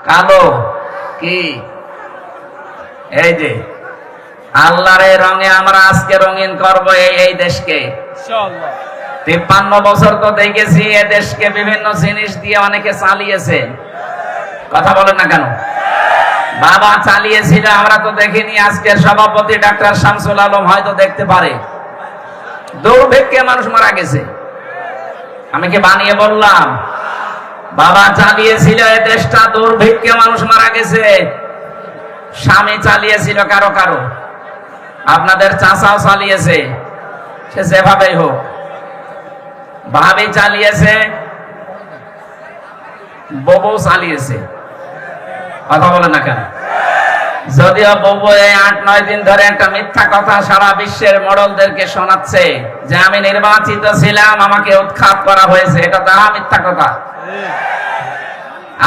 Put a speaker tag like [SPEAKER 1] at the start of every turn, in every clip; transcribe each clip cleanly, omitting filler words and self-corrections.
[SPEAKER 1] কালো কি এই যে আল্লাহর এই রঙে আমরা আজকে রঙিন করব এই দেশকে ইনশাআল্লাহ। 53 বছর তো দেখেছি এই দেশকে বিভিন্ন জিনিস দিয়ে অনেকে চালিয়েছে, কথা বলেন না কেন? বাবা চালিয়েছিল, আমরা তো দেখিনি। আজকের সভাপতি ডাক্তার শামসুল আলম হয়তো দেখতে পারে। দুর্ভিক্ষে মানুষ মারা গেছে, আমি কি বানিয়ে বললাম? বাবা চালিয়েছিল এই দেশটা, দুর্ভিক্ষে মানুষ মারা গেছে। স্বামী চালিয়েছিল কারো কারো, আপনাদের চাচাও চালিয়েছে, সে যেভাবেই হোক। ভাবি চালিয়েছে, বউ চালিয়েছে, কথা বলে না কেন? যদিও বউ এই 8-9 দিন ধরে একটা মিথ্যা কথা সারা বিশ্বের মডেলদেরকে শোনাচ্ছে যে আমি নির্বাচিত ছিলাম, আমাকে উৎখাত করা হয়েছে। এটা তাহা মিথ্যা কথা।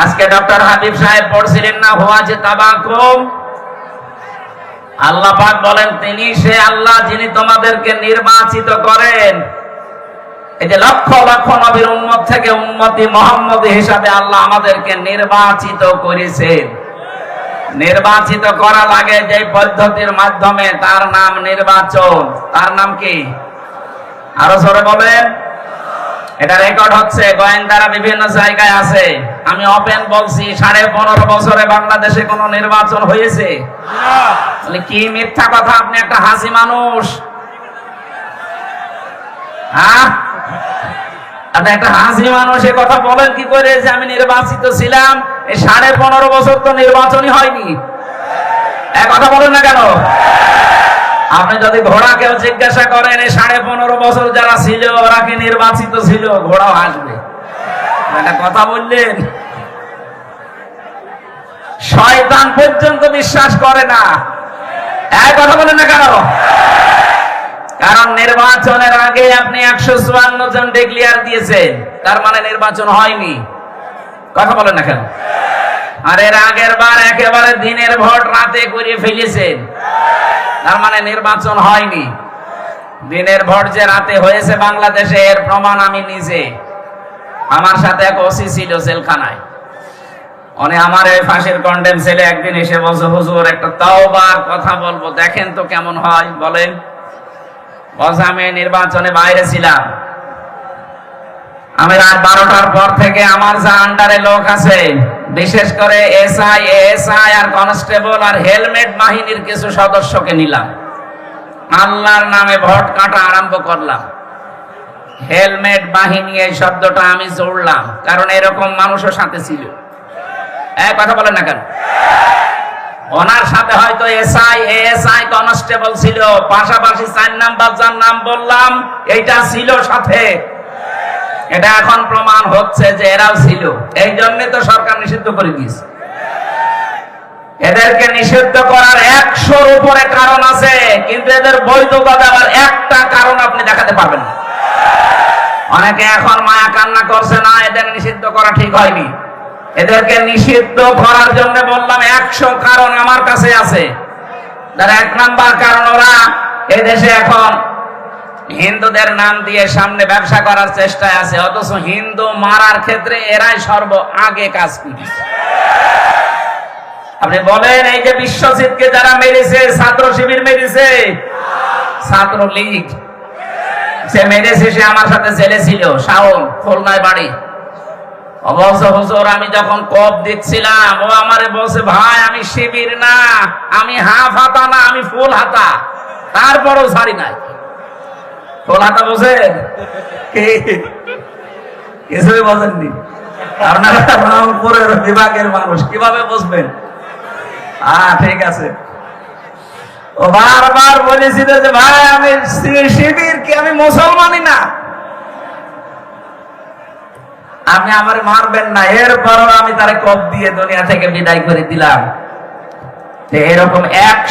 [SPEAKER 1] আজকে ডক্টর হাবিব সাহেব পড়ছিলেন না, হুয়া যে তাবাকুম, আল্লাহ পাক বলেন তিনি সে আল্লাহ যিনি তোমাদেরকে নির্বাচিত করেন। এই যে লক্ষ লক্ষ নবীর উম্মত থেকে উম্মতি মুহাম্মদী হিসাবে আল্লাহ আমাদেরকে নির্বাচিত করেছেন। নির্বাচিত করা লাগে যে পদ্ধতির মাধ্যমে, তার নাম নির্বাচন। তার নাম কি? আরো জোরে বলেন। এটা রেকর্ড হচ্ছে, গোয়েন্দারা বিভিন্ন জায়গায় আছে। আমি ওপেন বলছি, 15.5 বছরে বাংলাদেশে কোন নির্বাচন হয়েছে? কি মিথ্যা কথা! আপনি একটা হাসি মানুষ, হ্যাঁ? আপনি একটা হাসি মানুষ, এ কথা বলেন কি করে যে আমি নির্বাচিত ছিলাম? এই 15.5 বছর তো নির্বাচনই হয়নি। এক কথা বলেন না কেন? আপনি যদি ঘোড়াকেও জিজ্ঞাসা করেন এই 15.5 বছর যারা ছিল ওরা কি নির্বাচিত ছিল, ঘোড়াও আসবে। একটা কথা বললেন, শয়তান পর্যন্ত বিশ্বাস করে না। এক কথা বলেন না কেন? কারণ নির্বাচনের আগে আপনি 154 জন ডিক্লেয়ার দিয়েছেন, তার মানে নির্বাচন হয়নি। কথা বলেন না কেন? আর এর আগের বার একেবারে দিনের ভোট রাতে করে ফেলেছেন, তার মানে নির্বাচন হয়নি। দিনের ভোট যে রাতে হয়েছে বাংলাদেশে, এর প্রমাণ আমি নিজে। আমার সাথে এক ওসি ছিল জেলখানায়, উনি আমার এই ফাঁসির কন্ডেম ছেলে একদিন এসে বলছে, হুজুর একটা তাওবার কথা বলবো, দেখেন তো কেমন হয়, বলেন। বলছে আমি নির্বাচনে বাইরে ছিলাম, আমি রাত 12টার পর থেকে আমার যা আন্ডারে লোক আছে, বিশেষ করে এসআই, এএসআই আর কনস্টেবল আর হেলমেট বাহিনীর কিছু সদস্যকে নিলাম, আল্লাহর নামে ভোট কাটা আরম্ভ করলাম। হেলমেট বাহিনী এই শব্দটা আমি জোড়লাম, কারণ এরকম মানুষও সাথে ছিল। এক কথা বলেন না কেন? ওনার সাথে হয়তো এসআই, এএসআই, কনস্টেবল ছিল, পাশাপাশি 4 নাম্বার যার নাম বললাম এইটা ছিল সাথে। এটা এখন প্রমাণ হচ্ছে যে এরাও ছিল। এই জন্য তো সরকার নিষিদ্ধ করে দিয়েছে। এদেরকে নিষিদ্ধ করার 100-র উপরে কারণ আছে, কিন্তু এদের বৈধতা দেওয়ার একটা কারণ আপনি দেখাতে পারবেন না। অনেকে এখন মায়া কান্না করছে, না এদের নিষিদ্ধ করা ঠিক হয়নি। এদেরকে নিষিদ্ধ করার জন্য বললাম 100 কারণ আমার কাছে আছে। তার 1 নাম্বার কারণ, ওরা এদেশে এখন হিন্দুদের নাম দিয়ে সামনে ব্যবসা করার চেষ্টায় আছে, অথচ হিন্দু মারার ক্ষেত্রে এরাই সর্ব আগে কাজ করেছে। আপনি বলেন, এই যে বিশ্বজিৎকে যারা মেরেছে, ছাত্র শিবির মেরেছে, ছাত্রলীগ সে মেরেছে, সে আমার সাথে জেলে ছিল, শাওন, খুলনায় বাড়ি। অবশ্য হুজুর আমি যখন কপ দিচ্ছিলাম, ও আমারে বলছে, ভাই আমি শিবির না, আমি হাফ হাতা না, আমি ফুল হাতা। তারপরও ছাড়ি নাই। ফুল হাতা বোঝেন? কিছুই বোঝেননি আপনারা, রংপুরের বিভাগের মানুষ, কিভাবে বুঝবেন? ঠিক আছে। ও বারবার বলেছিল যে ভাই আমি শিবির কি, আমি মুসলমানই না, আপনি আমার মারবেন না। এরপরও আমি তারে কপ দিয়ে দুনিয়া থেকে বিদায় করে দিলাম। এরকম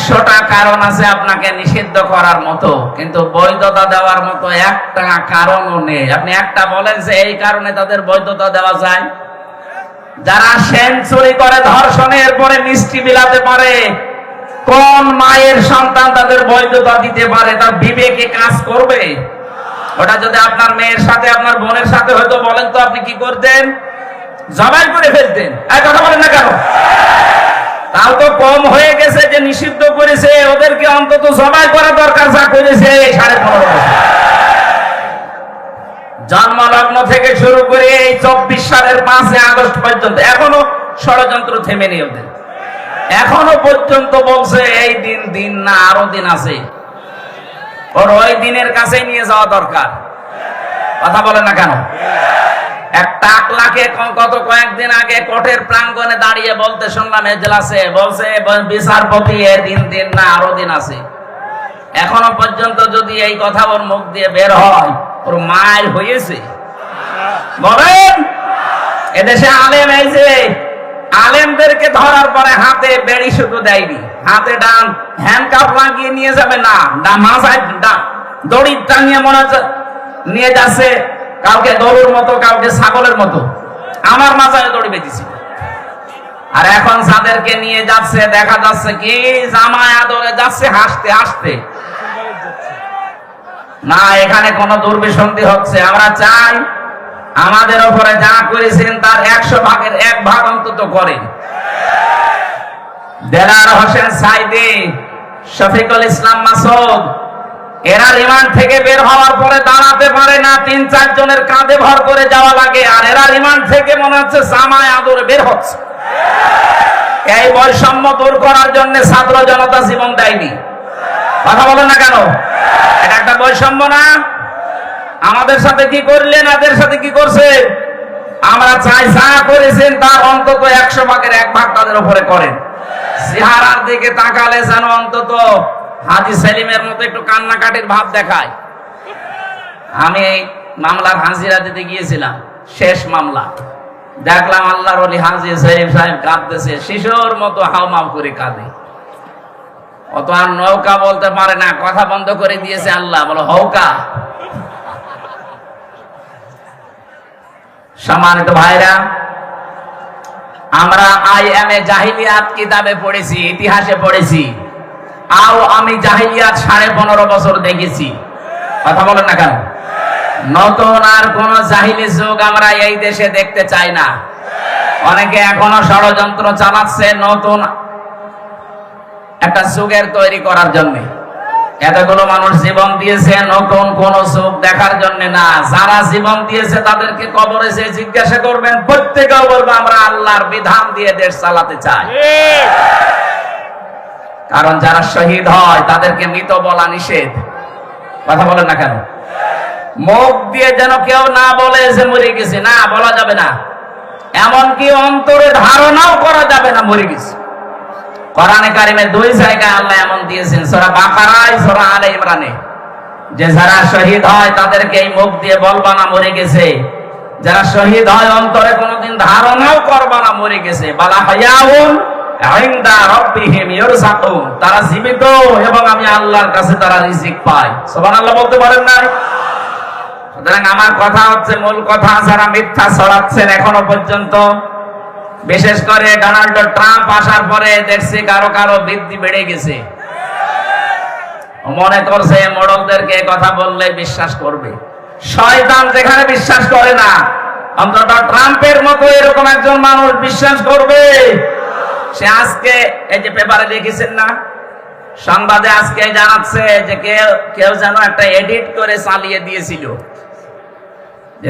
[SPEAKER 1] 100টা কারণ আছে আপনাকে নিষিদ্ধ করার মতো, কিন্তু বৈধতা দেওয়ার মতো একটা কারণও নেই। আপনি একটা বলেন যে এই কারণে তাদের বৈধতা দেওয়া যায়। যারা সেঞ্চুরি করে ধর্ষণের পরে মিষ্টি বিলাতে পারে, কোন মায়ের সন্তান তাদের বৈধতা দিতে পারে? তার বিবেকে কাজ করবে? ওটা যদি আপনার মেয়ের সাথে, আপনার বোনের সাথে হয়তো, বলেন তো আপনি কি করতেন? জবাই করে ফেলতেন। এই কথা বলেন না কেন? তাও তো কম হয়ে গেছে যে নিষিদ্ধ করেছে, ওদেরকে অন্তত জবাই করা দরকার যা করেছে 15.5 বছর। জন্মলগ্ন থেকে শুরু করে এই 24 সালের 5 আগস্ট পর্যন্ত এখনো ষড়যন্ত্র থেমেনি ওদের। এখনো পর্যন্ত বলছে এই দিন দিন না, আরো দিন আছে। ওর ওই দিনের কাছে নিয়ে যাওয়া দরকার। কথা বলে না কেন? এক টাকলাকে গত কয়েকদিন আগে কোর্টের প্রাঙ্গণে দাঁড়িয়ে বলতে শুনলাম এজলাসে, বলছে বিচারপতি এ দিন দিন না, আরো দিন আছে। এখনো পর্যন্ত যদি এই কথা ওর মুখ দিয়ে বের হয়, ওর মায়ের হয়েছে। বলেন এদেশে আলেম, এই যে আলেমদেরকে ধরার পরে হাতে বেড়ি শুধু দেয়নি, হাতে ডান হ্যান্ডকাপ লাগিয়ে নিয়ে যাবে না, মাথায় দড়ি টানিয়ে মনে হচ্ছে নিয়ে যাচ্ছে, কাউকে গরুর মতো, কাউকে ছাগলের মতো। আমার মাথায় দড়ি বেঁধেছি। আর এখন যাদেরকে নিয়ে যাচ্ছে দেখা যাচ্ছে কি জামায় আদরে যাচ্ছে হাসতে হাসতে। না, এখানে কোন দুর্বিসন্ধি হচ্ছে। আমরা চাই আমাদের উপরে যা করেছেন তার 100 ভাগের 1 ভাগ অন্তত করেন। দেলার হোসেন সাইদি, শফিকুল ইসলাম মাসুদ, এরা রিমান্ড থেকে বের হওয়ার পরে দাঁড়াতে পারে না, 3-4 জনের কাঁধে ভর করে যাওয়া লাগে। আর এরা রিমান্ড থেকে মনে হচ্ছে জামায় আদরে বের হচ্ছে। এই বৈষম্য দূর করার জন্য ছাত্র জনতা জীবন দেয়নি। কথা বলেন না কেন? এটা একটা বৈষম্য না? আমাদের সাথে কি করলেন, এদের সাথে কি করছে? আমরা চাই যা করেছেন তার অন্তত 100 ভাগের 1 ভাগ তাদের উপরে করেন। চেহারার দিকে তাকালে যেন অন্তত হাজী সেলিমের মতো একটু কান্নাকাটির ভাব দেখায়। আমি এই মামলার হাজিরা দিতে গিয়েছিলাম, শেষ মামলা, দেখলাম আল্লাহর ওলি হাজী সেলিম সাহেব কাঁদতেছে, শিশুর মতো হাউমাউ করে কাঁদে। অত আর নৌকা বলতে পারে না, কথা বন্ধ করে দিয়েছে আল্লাহ, বলো হৌকা। সম্মানিত ভাইরা, আমরা আইএমএ জাহিলিয়াত কিতাবে পড়েছি, ইতিহাসে পড়েছি, আমি জাহিলিয়াত 15.5 বছর দেখেছি। কথা বলেন না কেন? নতুন আর কোন জাহিলি যুগ আমরা এই দেশে দেখতে চাই না। অনেকে এখনো ষড়যন্ত্র চালাচ্ছে নতুন একটা যুগের তৈরি করার জন্য। এতগুলো মানুষ জীবন দিয়েছে নতুন কোন যুগ দেখার জন্য না। যারা জীবন দিয়েছে তাদেরকে কবরে যে জিজ্ঞাসা করবেন, প্রত্যেকেও বলবো আমরা আল্লাহর বিধান দিয়ে দেশ চালাতে চাই। কারণ যারা শহীদ হয় তাদেরকে মৃত বলা নিষেধ। কথা বলেন না কেন? মুখ দিয়ে যেন কেউ না বলে যে মরে গেছে, না বলা যাবে না। এমনকি অন্তরে ধারণাও করা যাবে না মরে গেছে। কোরআনে কারিমে 2 জায়গায় আল্লাহ এমন দিয়েছেন, সূরা বাকারায়, সূরা আলে ইমরানে, যে যারা শহীদ হয় তাদেরকে এই মুখ দিয়ে বলবা না মরে গেছে। যারা শহীদ হয় অন্তরে কোনোদিন ধারণাও করবা না মরে গেছে। বালা হায়াউন ইনদা রাব্বিহিম ইরযাকুন, তারা জীবিত এবং আমি আল্লাহর কাছে তারা রিজিক পায়। সুবহানাল্লাহ বলতে পারেন না? সুতরাং আমার কথা হচ্ছে, মূল কথা, যারা মিথ্যা ছড়াচ্ছেন এখনো পর্যন্ত, বিশেষ করে ডোনাল্ড ট্রাম্প আসার পরে দেখছি কারো কারো বৃদ্ধি বেড়ে গেছে। মনে করছে মোড়লদেরকে কথা বললে বিশ্বাস করবে। শয়তান যেখানে বিশ্বাস করে না, অন্তত ট্রাম্পের মতো এরকম একজন মানুষ বিশ্বাস করবে। সে আজকে এই যে পেপারে দেখেছেন না, সংবাদে আজকে জানাচ্ছে যে কেউ যেন একটা এডিট করে চালিয়ে দিয়েছিল।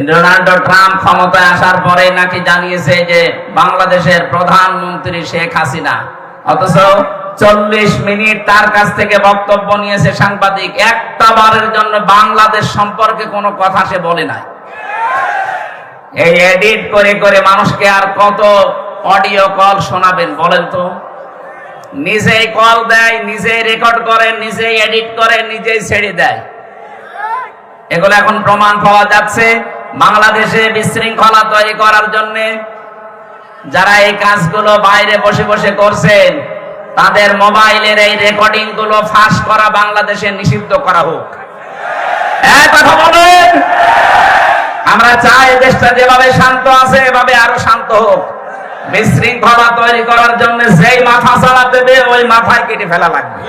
[SPEAKER 1] ডোনাল্ড ট্রাম্প ক্ষমতায় আসার পরে নাকি জানিয়েছে যে বাংলাদেশের প্রধানমন্ত্রী শেখ হাসিনা, অথচ 40 মিনিট তার কাছ থেকে বক্তব্য নিয়েছে সাংবাদিক, একটা বারের জন্য বাংলাদেশ সম্পর্কে কোনো কথা সে বলে নাই। এই এডিট করে করে মানুষকে আর কত অডিও কল শোনাবেন বলেন তো? নিজেই কল দেয়, নিজেই রেকর্ড করে, নিজেই এডিট করে, নিজেই ছেড়ে দেয়। এগুলো এখন প্রমাণ পাওয়া যাচ্ছে। বাংলাদেশে বিশৃঙ্খলা তৈরি করার জন্য যারা এই কাজগুলো বাইরে বসে বসে করছেন, তাদের মোবাইলের এই রেকর্ডিং গুলো ফাঁস করা বাংলাদেশে নিষিদ্ধ করা হোক। কথা বলেন। আমরা চাই দেশটা যেভাবে শান্ত আছে এভাবে আরো শান্ত হোক। বিশৃঙ্খলা তৈরি করার জন্য যেই মাথা চালাতে দেবে ওই মাথায় কেটে ফেলা লাগবে।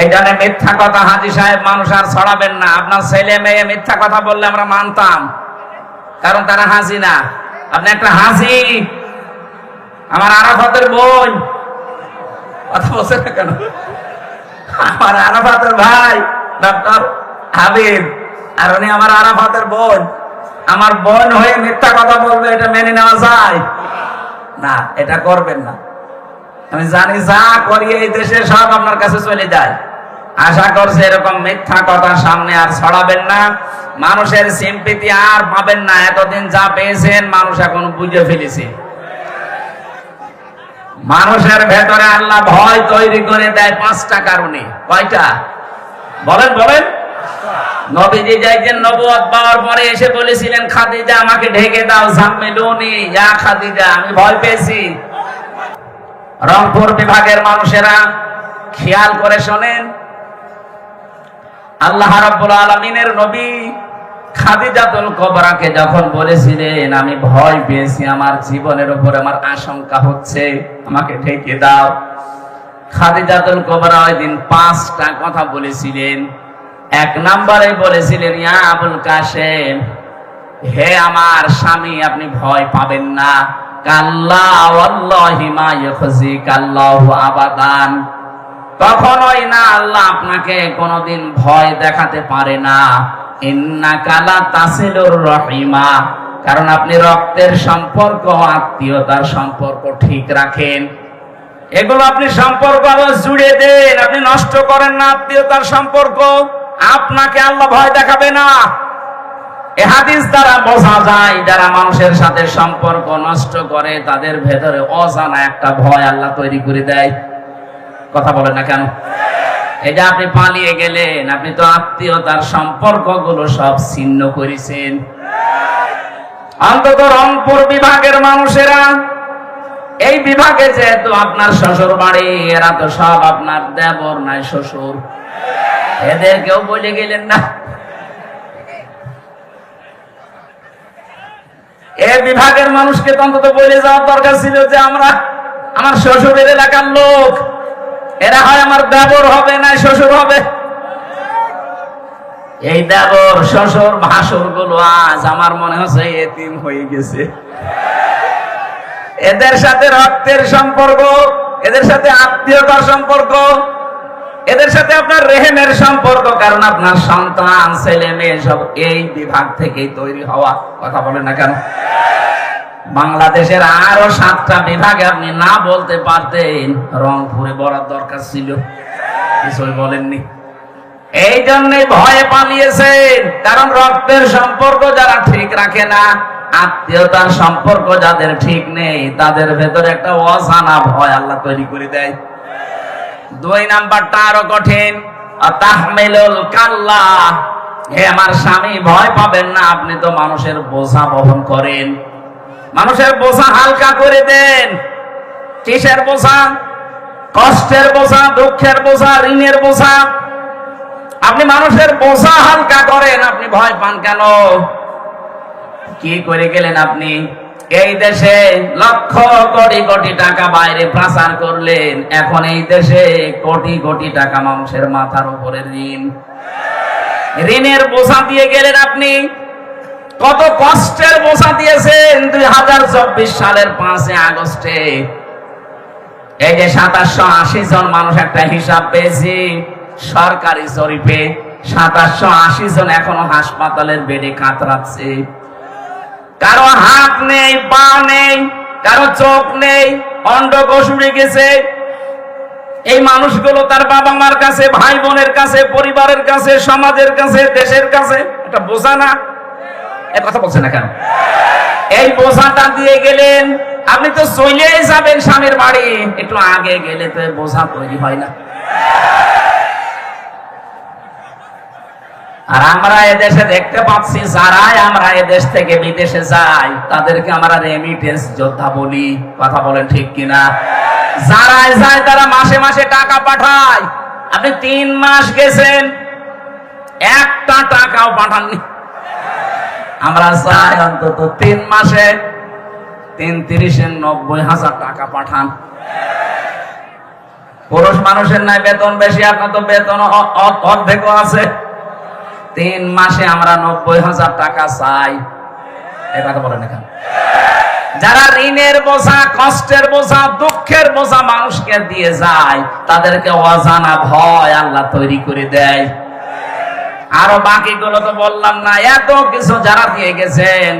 [SPEAKER 1] এই জন্য মিথ্যা কথা হাজী সাহেব মানুষ আর ছড়াবেন না। আপনার ছেলে মেয়ে মিথ্যা কথা বললে আমরা মানতাম, কারণ তারা হাজী না। আপনি একটা হাজী, আমার আরাফাতের বোন, কথা বলছে না কেন? আমার আরাফাতের ভাই ডক্টর হাবিব, আর উনি আমার আরাফাতের বোন। আমার বোন হয়ে মিথ্যা কথা বলবে, এটা মেনে নেওয়া যায় না? এটা করবেন না। আমি জানি যা করি এই দেশে সব আপনার কাছে চলে যায়। আশা করছি এরকম মিথ্যা কথা সামনে আর ছড়াবেন না। মানুষের সিম্পিতি আর পাবেন না। এতদিন যা পেয়েছেন মানুষ এখন বুঝে ফেলেছে। মানুষের ভেতরে আল্লাহ ভয় তৈরি করে দেয় 5টা কারণে। কয়টা বলেন বলেন? নবীজি যাইতেন নবুয়ত পাওয়ার পরে এসে বলেছিলেন, খাদিজা আমাকে ঢেকে দাও, জাম্মিলুনি ইয়া খাদিজা, আমি ভয় পেয়েছি। রংপুর বিভাগের মানুষেরা খেয়াল করে শোনেন, আল্লাহ রাব্বুল আলামিনের নবী খাদিজাতুল কুবরাকে যখন বলেছিলেন আমি ভয় পেয়েছি, আমার জীবনের উপর আমার আশঙ্কা হচ্ছে, আমাকে ঢেকে দাও, খাদিজাতুল কুবরা ওই দিন 5টা কথা বলেছিলেন। 1 নম্বরে বলেছিলেন, ইয়া আবুল কাসেম, হে আমার স্বামী, আপনি ভয় পাবেন না। কাল্লা ওয়াল্লাহি মা ইউখজিকাল্লাহু আবাদান, কখনোই না, আল্লাহ আপনাকে কোনোদিন ভয় দেখাতে পারে না। ইন্নাকা লা তাসিলুর রহিমা, কারণ আপনি রক্তের সম্পর্ক, আত্মীয়তার সম্পর্ক ঠিক রাখেন। এগুলো আপনি সম্পর্ক আবার জুড়ে দেন, আপনি নষ্ট করেন না আত্মীয়তার সম্পর্ক, আপনাকে আল্লাহ ভয় দেখাবে না। এ হাদিস দ্বারা বোঝা যায় যারা মানুষের সাথে সম্পর্ক নষ্ট করে তাদের ভেতরে অজানা একটা ভয় আল্লাহ তৈরি করে দেয়। কথা বলেন না কেন? এটা আপনি পালিয়ে গেলেন, আপনি তো আত্মীয়তার সম্পর্কগুলো সব ছিন্ন করেছেন। অন্তত রংপুর বিভাগের মানুষেরা, এই বিভাগে যেহেতু আপনার শ্বশুর বাড়ি, এরা তো সব আপনার দেবর নাই শ্বশুর, এদের কেউ বলে গেলেন না? এই বিভাগের মানুষকে তো অন্তত বলে যাওয়ার দরকার ছিল যে আমরা, আমার শ্বশুরের এলাকার লোক, এরা হয় আমার দেবর হবে না শ্বশুর হবে। এই দেবর শ্বশুর ভাসুর গুলো আজ আমার মনে হচ্ছে এতিম হয়ে গেছে। এদের সাথে রক্তের সম্পর্ক, এদের সাথে আত্মীয়তার সম্পর্ক, এদের সাথে আপনার রেহেমের সম্পর্ক, কারণ আপনার সন্তান ছেলে মেয়ে সব এই বিভাগ থেকেই তৈরি হওয়া। কথা বলেন না কেন? বাংলাদেশের আরো 7টা বিভাগে আপনি না বলতে পারতেন, রংপুরে বলার দরকার ছিল, কিছুই বলেননি। এই জন্যই ভয়ে পালিয়েছেন, কারণ রক্তের সম্পর্ক যারা ঠিক রাখে না, আত্মীয়তার সম্পর্ক যাদের ঠিক নেই, তাদের ভেতরে একটা অজানা ভয় আল্লাহ তৈরি করে দেয়। 2 নাম্বারটা আরো কঠিন, তাহমিলুল কাল্লা, হে আমার স্বামী ভয় পাবেন না, আপনি তো মানুষের বোঝা বহন করেন, মানুষের বোঝা হালকা করে দেন। কিসের বোঝা? কষ্টের বোঝা, দুঃখের বোঝা, ঋণের বোঝা। আপনি মানুষের বোঝা হালকা করেন, আপনি ভয় পান কেন? কি করে গেলেন আপনি? এই দেশে লক্ষ কোটি কোটি টাকা বাইরে পাচার করলেন, এখন এই দেশে কোটি কোটি টাকা মানুষের মাথার উপরে ঋণ, ঋণের বোঝা দিয়ে গেলেন আপনি। কত কষ্টের বোঝা দিয়েছেন। 2024 সালের 5 আগস্টে এই যে 2780 জন মানুষ, একটা হিসাব পেয়েছি সরকারি জরিপে, 2780 জন এখনো হাসপাতালের বেডে কাতরাচ্ছে। কারো হাত নেই, পা নেই, কারো চোখ নেই, অন্ডকোষ উড়ে গেছে। এই মানুষগুলো তার বাবা মার কাছে, ভাই বোনের কাছে, পরিবারের কাছে, সমাজের কাছে, দেশের কাছে একটা বোঝা না? এ কথা বলছে না কেন? এই বোঝাটা দিয়ে গেলেন, আপনি তো চলেই যাবেন স্বামীর বাড়ি, একটু আগে গেলে তো বোঝা তৈরি হয় না। আর আমরা এদেশে দেখতে পাচ্ছি, যারাই আমরা এদেশ থেকে বিদেশে যাই তাদেরকে আমরা রেমিটেন্স যোদ্ধা বলি। কথা বলেন ঠিক কিনা? যারাই যায় তারা মাসে মাসে টাকা পাঠায়। আপনি 3 মাস গেছেন, একটা টাকাও পাঠাননি। আমরা চাই অন্তত 3 মাসে ৩০-৯০,০০০ টাকা পাঠান। পুরুষ মানুষের নাই বেতন বেশি, আপনার তো বেতন অর্ধেকও আছে। 3 মাসে আমরা ৯০,০০০ টাকা চাই। এই কথা বলেন এখানে, যারা ঋণের বোঝা, কষ্টের বোঝা, দুঃখের বোঝা মানুষকে দিয়ে যায়, তাদেরকে অজানা ভয় আল্লাহ তৈরি করে দেয়। আরো বাকিগুলো তো বললাম না, এত কিছু যারা দিয়ে গেছেন,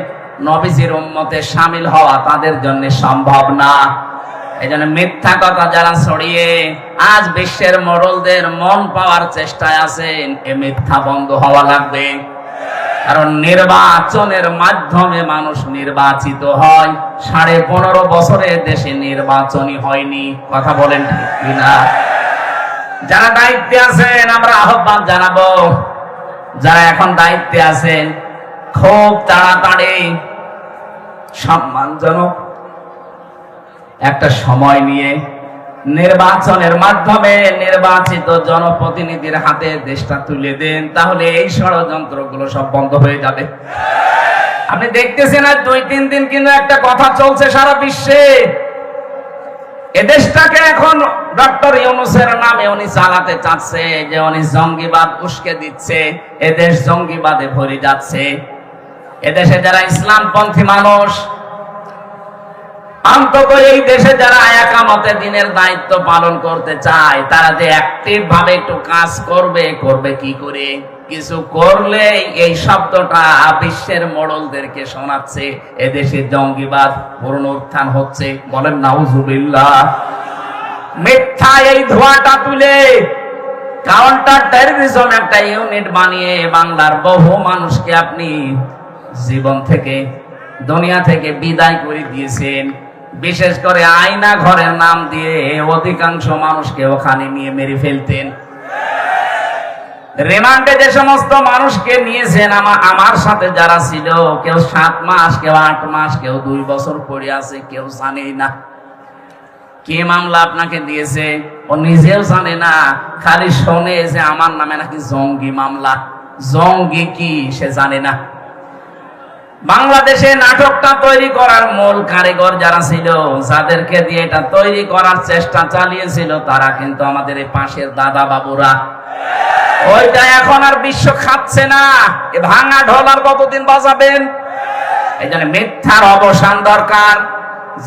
[SPEAKER 1] নবীজির উম্মতে শামিল হওয়া তাদের জন্য সম্ভব না। এই জন্য মিথ্যা কথা যারা ছড়িয়ে আজ বিশ্বের মোড়লদের মন পাওয়ার চেষ্টায় আছেন, এ মিথ্যা বন্ধ হওয়া লাগবে। কারণ নির্বাচনের মাধ্যমে মানুষ নির্বাচিত হয়। 15.5 বছরে দেশে নির্বাচনই হয়নি। কথা বলেন ঠিক কিনা? যারা দায়িত্বে আছেন আমরা আহ্বান জানাবো, যারা এখন দায়িত্বে আছেন খুব তাড়াতাড়ি সম্মানজনক একটা সময় নিয়ে নির্বাচনের মাধ্যমে নির্বাচিত জনপ্রতিনিধির হাতে দেশটা তুলে দেন, তাহলে এই ষড়যন্ত্রগুলো সব বন্ধ হয়ে যাবে। আপনি দেখতেছেন আর 2-3 দিন কিন্তু একটা কথা চলছে সারা বিশ্বে, এদেশটাকে এখন ডক্টর ইউনূসের নামে উনি চালাতে চাচ্ছে, যে উনি জঙ্গিবাদ উস্কে দিচ্ছে, এদেশ জঙ্গিবাদে ভরে যাচ্ছে। এদেশে যারা ইসলামপন্থী মানুষ, অন্তত এই দেশে যারা একামতে দিনের দায়িত্ব পালন করতে চায়, তারা যে অ্যাক্টিভ ভাবে একটু কাজ করবে, করবে কি করে? কিছু করলে এই শব্দটা বিশ্বের মোড়লদেরকে শোনাচ্ছে, এদেশে জঙ্গিবাদ পুনরুত্থান হচ্ছে। বলেন নাউজুবিল্লাহ। মিথ্যা এই ধোঁয়াটা তুলে কাউন্টার টেররিজম একটা ইউনিট বানিয়ে বাংলার বহু মানুষকে আপনি জীবন থেকে, দুনিয়া থেকে বিদায় করে দিয়েছেন। বিশেষ করে আয়না ঘরের নাম দিয়ে অধিকাংশ মানুষকে ওখানে নিয়ে মেরে ফেলতেন। রিমান্ডে যে সমস্ত মানুষকে নিয়েছেন, আমার সাথে যারা ছিল, কেউ 7 মাস, কেউ 8 মাস, কেউ 2 বছর পড়ে আছে, কেউ জানেই না কি মামলা আপনাকে দিয়েছে। ও নিজেও জানে না, খালি শোনে যে আমার নামে নাকি জঙ্গি মামলা। জঙ্গি কি সে জানে না। বাংলাদেশে নাটকটা তৈরি করার মূল কারিগর যারা ছিল, যাদেরকে দিয়ে এটা তৈরি করার চেষ্টা চালিয়েছিল, তারা কিন্তু আমাদের এই পাশের দাদা বাবুরা। ওইটা এখন আর বিশ্ব খাচ্ছে না। এ ভাঙা ঢোল আর কতদিন বাজাবেন? এই জন্য মিথ্যার অবসান দরকার।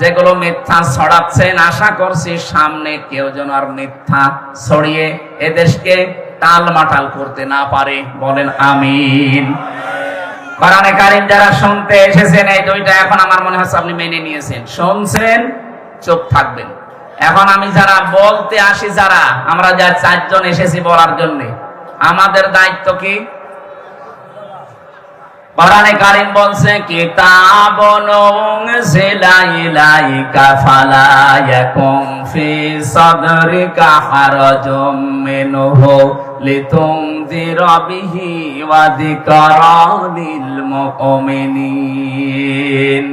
[SPEAKER 1] যেগুলো মিথ্যা ছড়াচ্ছেন, আশা করছি সামনে কেউ যেন আর মিথ্যা ছড়িয়ে এদেশকে টালমাটাল করতে না পারে। বলেন আমিন। কোরআনে কারীম যারা শুনতে এসেছেন, এই 2টা এখন আমার মনে হচ্ছে আপনি মেনে নিয়েছেন। শুনছেন, চুপ থাকবেন। এখন আমি যারা বলতে আসি, যারা আমরা যা 4 জন এসেছি বলার জন্য, আমাদের দায়িত্ব কি? কোরআনে কারীম বলছে, কিতাবুন উনজিলা ইলাইকা ফালা ইয়াকুম ফি সাদরিকা হারাজুম মিনহু লিতুনযিরা বিহি ওয়া যিকরা লিল মুমিনিন।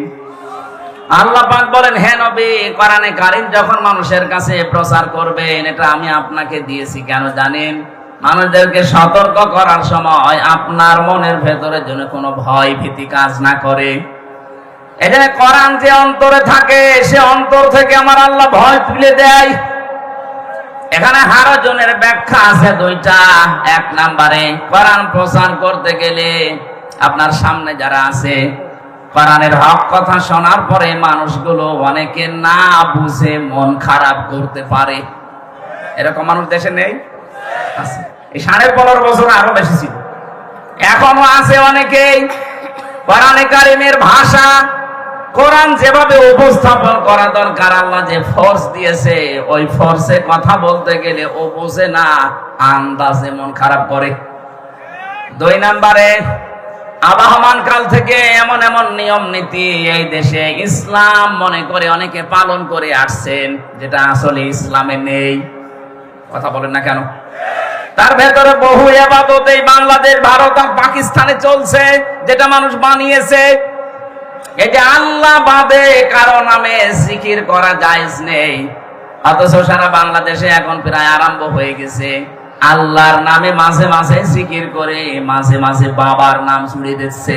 [SPEAKER 1] আল্লাহ পাক বলেন, হে নবী, কোরআনে কারীম যখন মানুষের কাছে প্রচার করবেন, এটা আমি আপনাকে দিয়েছি কেন জানেন? মানুষদেরকে সতর্ক করার সময় আপনার মনের ভেতরে যেন কোনো ভয় ভীতি কাজ না করে। এখানে কোরআন যে অন্তরে থাকে, সে অন্তর থেকে আমার আল্লাহ ভয় তুলে দেয়। এখানে হারাজনের ব্যাখ্যা আছে 2টা। 1 নম্বরে, কোরআন প্রচার করতে গেলে আপনার সামনে যারা আছে, কোরআনের হক কথা শোনার পরে মানুষগুলো অনেকে না বুঝে মন খারাপ করতে পারে। এরকম মানুষ দেশে নেই? আছে। এই 15.5 বছর আরো বেশি ছিল। এখনো আছে অনেকেই। কোরআনে কারীমের ভাষা, কোরআন যেভাবে উপস্থাপন করা দরকার, আল্লাহ যে ফোর্স দিয়েছে, ওই ফোর্সে কথা বলতে গেলে ও বোঝে না, আন্দাজে মন খারাপ করে। 2 নম্বরে, আবহমান কাল থেকে এমন এমন নিয়ম নীতি এই দেশে ইসলাম মনে করে অনেকে পালন করে আসছেন, যেটা আসলে ইসলামে নেই। কথা বলেন না কেন? তার ভেতরে বহু ইবাদত এই বাংলাদেশ, ভারত আর পাকিস্তানে চলছে, যেটা মানুষ বানিয়েছে। এই যে আল্লাহ বাদে কারো নামে জিকির করা জায়েজ নেই, অথচ সারা বাংলাদেশে এখন প্রায় আরম্ভ হয়ে গেছে। আল্লাহর নামে মাঝে মাঝে জিকির করে, মাঝে মাঝে বাবার নাম জুড়ে দিচ্ছে।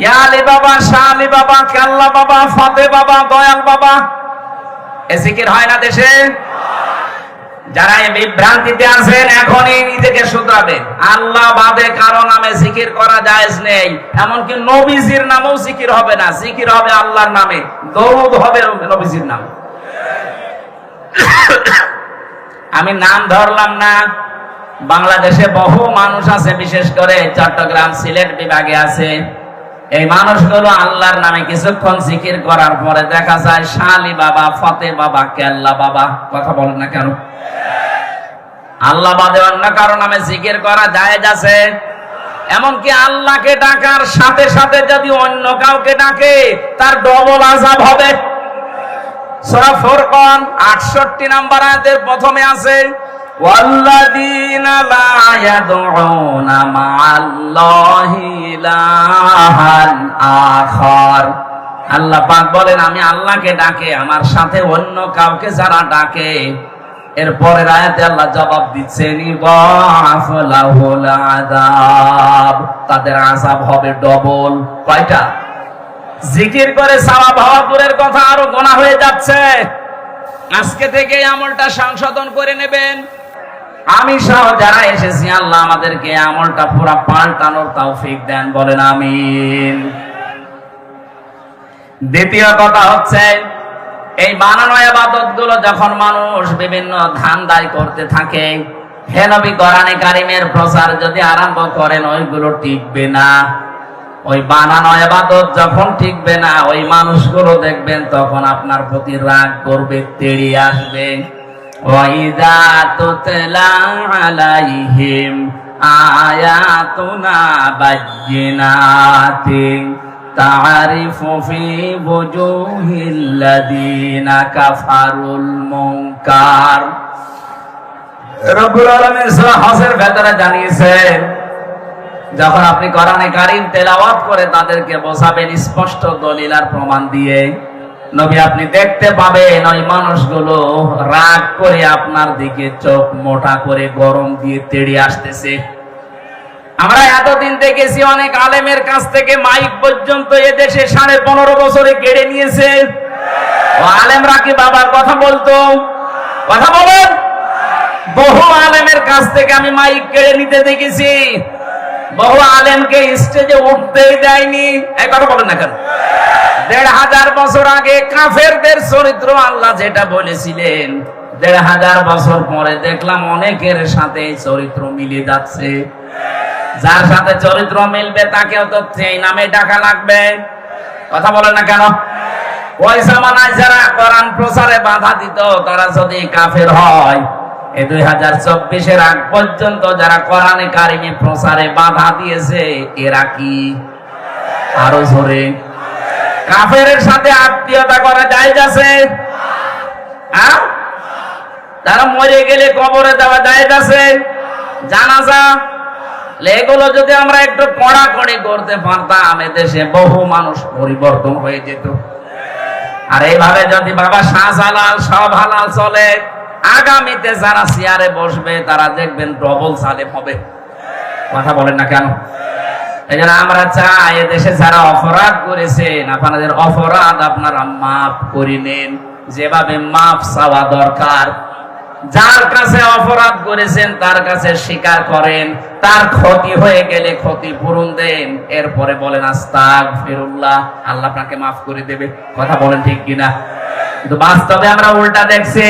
[SPEAKER 1] ইয়া আলী বাবা, শাহ আলী বাবা, কেল্লা বাবা, ফতে বাবা, দয়াল বাবা, এ জিকির হয় না দেশে? যারা এই বিভ্রান্তিতে আছেন এখনই নিজেকে শুধরাবেন। আল্লাহ বাদে কারো নামে জিকির করা জায়েজ নেই, এমনকি নবীজির নামেও জিকির হবে না। জিকির হবে আল্লাহর নামে, দরুদ হবে নবীজির নামে। আমি নাম ধরলাম না, বাংলাদেশে বহু মানুষ আছে, বিশেষ করে চট্টগ্রাম সিলেট বিভাগে আছে। এই মানুষগুলো আল্লাহর নামে কিছুক্ষণ জিকির করার পরে দেখা যায় শালি বাবা, ফতে বাবা, কেল্লা বাবা। কথা বলেন না কেন? আল্লাহ বাদে অন্য কারো নামে জিকির করা জায়েজ আছে। এমনকি আল্লাহকে ডাকার সাথে সাথে যদি অন্য কাউকে ডাকে তার ডবল আযাব হবে। সূরা ফুরকান 68 নম্বর আয়াতের প্রথমে আছে, ওয়াল্লাযীনা লা ইয়াদউনা মা'আল্লাহি ইলাহান আখার। আল্লাহ পাক বলেন, আমি আল্লাহকে ডাকে, আমার সাথে অন্য কাউকে যারা ডাকে, এরপরের আয়াতে আল্লাহ জবাব দিচ্ছেন, ইদাফ লাহুল আযাব, তাদের আযাব হবে ডবল। কয়টা? জিকির করে সওয়াব হওয়া দূরের কথা, আরো গুনাহ হয়ে যাচ্ছে। আজকে থেকে আমলটা সংশোধন করে নেবেন। আমি সহ যারা এসেছি, আল্লাহ আমাদেরকে আমলটা পুরো পাল্টানোর তৌফিক দেন, বলেন আমিন। দ্বিতীয় কথা হচ্ছে, এই বানানো ইবাদত গুলো যখন মানুষ বিভিন্ন ধান্দায় করতে থাকে, হে নবী কোরআনে কারিমের প্রচার যদি আরম্ভ করেন, ওইগুলো টিকবে না। ওই বানানো ইবাদত যখন টিকবে না, ওই মানুষগুলো দেখবেন তখন আপনার প্রতি রাগ করবে, তেড়িয়ে আসবে। ওয়াইদা তুতলা আলাইহিম আয়াতুনা বায়্যিনাতিন তারিফু ফি বুজুহিল্লাযীনা কাফারুল মুনকার। রব্বুল আলামিন সূরা হজের ভেতরে জানিয়েছেন, যখন আপনি কোরআনে কারীম তেলাওয়াত করে তাদেরকে বোঝাবেন স্পষ্ট দলিল আর প্রমাণ দিয়ে, নবী আপনি দেখতে পাবেন ওই মানুষগুলো রাগ করে আপনার দিকে চোখ মোটা করে গরম দিয়ে তেড়ে আসতেছে। আমরা এতদিন দেখেছি অনেক আলেমের কাছ থেকে মাইক পর্যন্ত এদেশে 15.5 বছরে কেড়ে নিয়েছে। ও আলেমরা কি বাবার কথা বলতো? কথা বলেন। বহু আলেমের কাছ থেকে আমি মাইক কেড়ে নিতে দেখেছি, বহু আলেমকে স্টেজে উঠতেই দেয়নি। এই কথা বলেন না কেন? 1500 বছর আগে কাফেরদের চরিত্র আল্লাহ যেটা বলেছিলেন, 1500 বছর পরে দেখলাম অনেকের সাথে এই চরিত্র মিলে যাচ্ছে। যার সাথে চরিত্র মিলবে তাকেও তো সেই নামে ডাকা লাগবে। কথা বলেন না কেন? ওই জামানায় যারা কোরআন প্রচারে বাধা দিত, তারা যদি কাফের হয়, এই 2024-এর আগ পর্যন্ত যারা কোরআনে কারিমে প্রচারে বাধা দিয়েছে, এরা কি? আরো জোরে। কাফেরের সাথে আত্মীয়তা করা জায়েজ আছে? তারা মরে গেলে কবরে দেওয়া জায়েজ আছে? জানাজা, এগুলো যদি আমরা একটু কড়াকড়ি করতে পারতাম, এদেশে বহু মানুষ পরিবর্তন হয়ে যেত। আর এইভাবে যদি বাবা শাহজালাল সব হালাল চলে, আগামীতে যারা চেয়ারে বসবে তারা দেখবেন ডবল সালেম হবে। কথা বলেন না কেন? এই জন্য আমরা চাই এদেশে যারা অপরাধ করেছেন, আপনাদের অপরাধ আপনারা মাফ করে নেন, যেভাবে মাফ চাওয়া দরকার। যার কাছে অপরাধ করেছেন তার কাছে স্বীকার করেন, তার ক্ষতি হয়ে গেলে ক্ষতিপূরণ দেন, এরপরে বলেন আস্তাগফিরুল্লাহ, আল্লাহ আপনাকে মাফ করে দেবে। কথা বলেন ঠিক কিনা? কিন্তু বাস্তবে আমরা উল্টা দেখছি।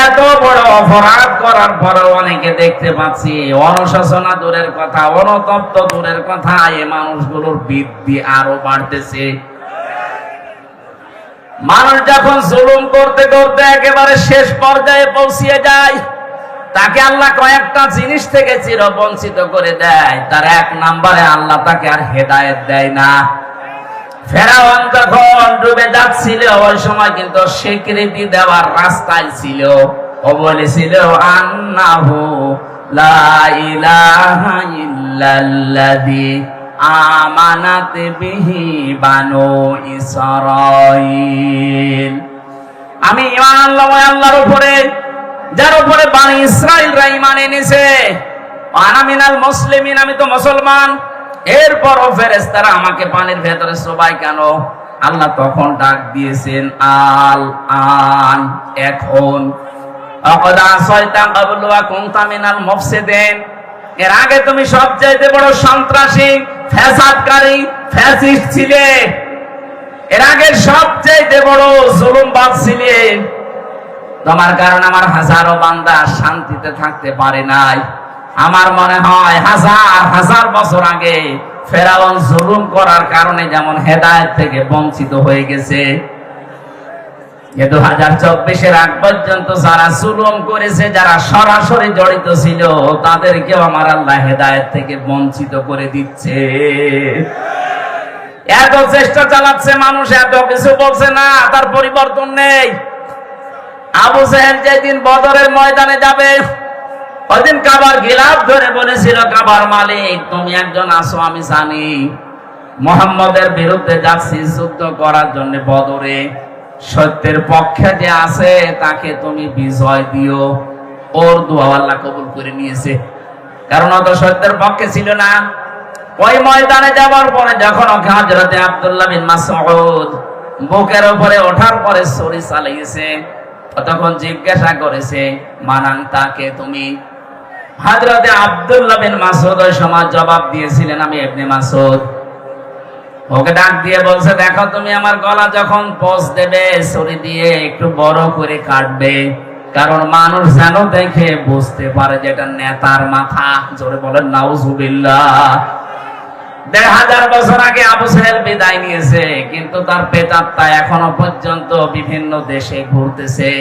[SPEAKER 1] এত বড় অপরাধ করার পরেও অনেকে দেখতে পাচ্ছি অনুশোচনা দূরের কথা, অনুতপ্ত দূরের কথা, এই মানুষগুলোর বৃদ্ধি আরো বাড়তেছে। মানুষ যখন জুলুম করতে করতে একেবারে শেষ পর্যায়ে পৌঁছিয়ে যায়, তাকে আল্লাহ কয়েকটা জিনিস থেকে চিরবঞ্চিত করে দেয়। তার এক নম্বরে আল্লাহ তাকে আর হেদায়েত দেয় না। ফেরাউন যখন ডুবে যাচ্ছিল, ওই সময় কিন্তু স্বীকৃতি দেওয়ার রাস্তায় ছিল। ও বলেছিল আন্নাহু লা ইলাহা ইল্লাল্লাযী আমানাত বিহি বানু ইসরাঈল। আমি ঈমান আনলাম আল্লাহর উপরে, যার উপরে বনি ইসরাঈলরা ঈমান এনেছে। আনা মিনাল মুসলিমিন, আমি তো মুসলমান। এরপরও ফেরেশতারা আমাকে পানির ভেতরে চোবায় কেন? আল্লাহ তখন ডাক দিয়েছেন আল আন, এখন। আকাদ আসাইতা ক্বাবলু ওয়া কুনতা মিনাল মুফসিদিন, এর আগে তুমি সবচেয়ে বড় সন্ত্রাসী, ফ্যাসাদকারী, ফ্যাসিস্ট ছিলে। এর আগে সবচেয়ে বড় জুলুমবাজ ছিলে। তোমার কারণে আমার হাজারো বান্দা শান্তিতে থাকতে পারে নাই। আমার মনে হয় হাজার হাজার বছর আগে ফেরাউন জুলুম করার কারণে যেমন হেদায়েত থেকে বঞ্চিত হয়ে গেছে, 2024-এর আগ পর্যন্ত যারা জুলুম করেছে, যারা সরাসরি জড়িত ছিল, তাদেরকেও আমার আল্লাহ হেদায়েত থেকে বঞ্চিত করে দিচ্ছে। এত চেষ্টা চালাচ্ছে মানুষ, এত কিছু বলছে না, তার পরিবর্তন নেই। আবু জেহেল যেদিন বদরের ময়দানে যাবে, ওইদিন কাবার গিলাফ ধরে বলেছিল, কাবার মালিক তুমি একজন আছো আমি জানি, মুহাম্মদের বিরুদ্ধে যাচ্ছি যুদ্ধ করার জন্য বদরে, সত্যের পক্ষে যে আছে তাকে তুমি বিজয় দিও। ওর দোয়া আল্লাহ কবুল করে নিয়েছে, কারণ ও তো সত্যের পক্ষে ছিল না। ওই ময়দানে যাওয়ার পরে যখন ওকে হযরতে আব্দুল্লাহ বিন মাসউদ বুকের উপরে ওঠার পরে ছুরি চালিয়েছে, তখন জিজ্ঞাসা করেছে মানান তাকে তুমি? হযরতে আব্দুল্লাহ বিন মাসউদ ওই সময় জবাব দিয়েছিলেন আমি ইবনে মাসউদ। ওকে ডাক দিয়ে বলছে, দেখো তুমি আমার গলা যখন পোঁচ দেবে ছুরি দিয়ে একটু বড় করে কাটবে, কারণ মানুষ যেন দেখে বুঝতে পারে যে এটা নেতার মাথা। জোরে বলেন নাউজুবিল্লাহ। ১৫০০ বছর আগে আবু জেহেল বিদায় নিয়েছে, কিন্তু তার প্রেতাত্মা এখনো পর্যন্ত বিভিন্ন দেশে ঘুরতেছে।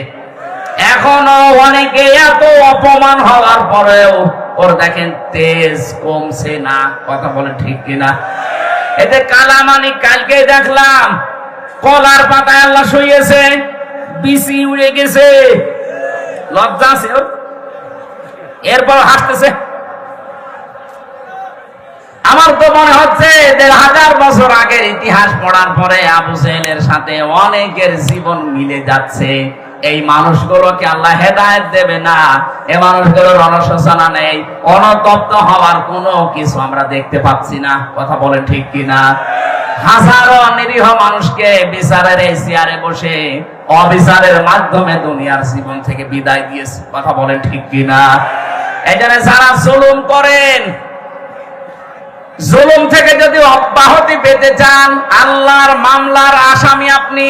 [SPEAKER 1] এখনো অনেকে এত অপমান হওয়ার পরেও ওর দেখেন তেজ কমছে না। কথা বলে ঠিক কিনা? এতে কালামানি কালকে দেখলাম কলার পাতায় আল্লাহ শুইয়েছে, বিসি উড়ে গেছে, লজ্জা আছে ওর, এরপর হাসতেছে। আমার তো মনে হচ্ছে ১৫০০ বছর আগের ইতিহাস পড়ার পরে আবু জেহেলের সাথে অনেকের জীবন মিলে যাচ্ছে। এই মানুষগুলোকে আল্লাহ হেদায়েত দেবে না, এই মানুষগুলোর অনুশোচনা নেই, অনুতপ্ত হওয়ার কোনো কিছু আমরা দেখতে পাচ্ছি না। কথা বলেন ঠিক কিনা? হাজারো নিরীহ মানুষকে বিচারের এই চেয়ারে বসে অবিচারের মাধ্যমে দুনিয়ার জীবন থেকে বিদায় দিয়েছে। কথা বলেন ঠিক কিনা? এই জন্য যারা জুলুম করেন, জুলুম থেকে যদি অব্যাহতি পেতে চান, আল্লাহর মামলার আসামি আপনি,